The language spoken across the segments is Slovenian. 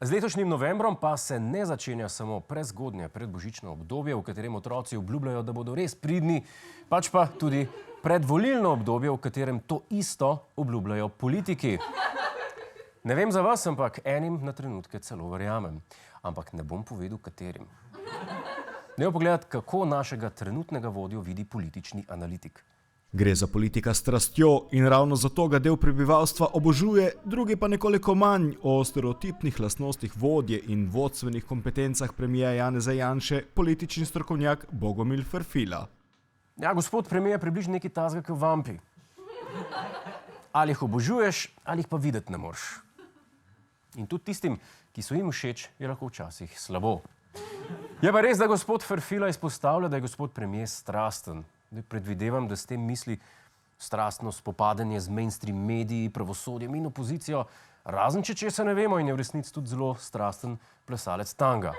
Z letošnjim novembrom pa se ne začenja samo prezgodnje predbožično obdobje, v katerem otroci obljubljajo, da bodo res pridni, pač pa tudi predvolilno obdobje, v katerem to isto obljubljajo politiki. Ne vem za vas, ampak enim na trenutke celo verjamem. Ampak ne bom povedal, katerim. Dajmo pogledati, kako našega trenutnega vodjo vidi politični analitik. Gre za politika s strastjo in ravno zato ga del prebivalstva obožuje, drugi pa nekoliko manj. O stereotipnih lastnostih vodje in vodstvenih kompetencah premijera Janeza Janše politični strokovnjak Bogomil Ferfila. Ja, gospod premijer, približno nekaj tazga kot vampi. Ali jih obožuješ, ali jih pa videti ne moreš. In tudi tistim, ki so jim všeč, je lahko včasih slabo. Je pa res, da gospod Ferfila izpostavlja, da je gospod premijer strasten. Predvidevam, da s tem misli strastno spopadanje z mainstream mediji, pravosodjem in opozicijo, razen če česa ne vemo in je v resnici tudi zelo strasten plesalec tanga.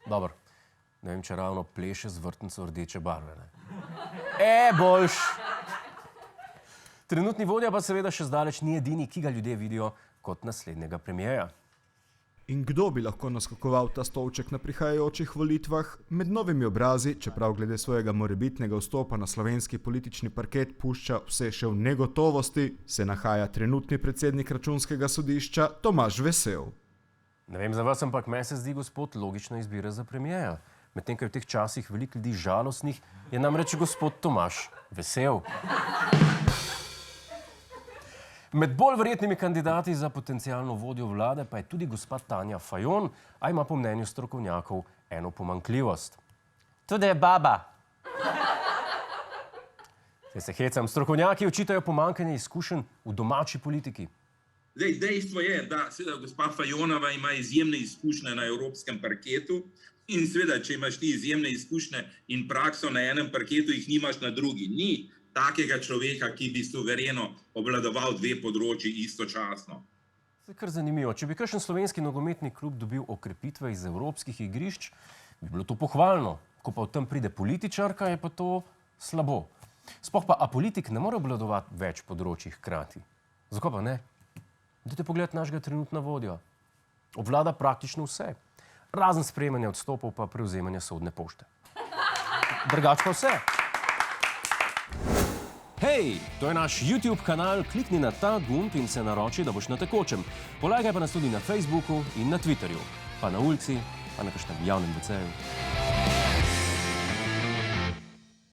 Dobro, ne vem, če ravno pleše z vrtnico rdeče barve, ne? Boljš! Trenutni vodja pa seveda še zdaleč ni edini, ki ga ljudje vidijo kot naslednjega premijerja. In kdo bi lahko naskakoval ta stolček na prihajajočih volitvah? Med novimi obrazi, čeprav glede svojega morebitnega vstopa na slovenski politični parket pušča vse še v negotovosti, se nahaja trenutni predsednik Računskega sodišča Tomaž Vesel. Ne vem za vas, ampak meni se zdi gospod logična izbira za premijerja. Medtem, ker je v teh časih veliko ljudi žalostnih, je namreč gospod Tomaž Vesel. Med bolj verjetnimi kandidati za potencialno vodjo vlade pa je tudi gospa Tanja Fajon, a ima po mnenju strokovnjakov eno pomanjkljivost. Tudi je baba. Se hecam, strokovnjaki očitajo pomanjkanje izkušenj v domači politiki. Zdaj, dejstvo je, da seveda gospa Fajonova ima izjemne izkušnje na evropskem parketu in seveda, če imaš ti izjemne izkušnje in prakso na enem parketu, jih nimaš na drugi. Ni takega človeka, ki bi suvereno obvladoval dve področji istočasno. To je kar zanimivo. Če bi kakšen slovenski nogometni klub dobil okrepitve iz evropskih igrišč, bi bilo to pohvalno. Ko pa v tem pride političarka, je pa to slabo. Sploh pa, a politik ne more obvladovati več področjih hkrati. Zakaj pa ne? Dajte pogledati našega trenutna vodja. Obvlada praktično vse. Razen sprejemanja odstopov pa prevzemanja sodne pošte. Drugače pa vse. Hej, to je naš YouTube kanal, klikni na ta gumb in se naroči, da boš na tekočem. Polajkaj pa nas tudi na Facebooku in na Twitterju, pa na ulici, pa na kakšnem javnem WC-ju.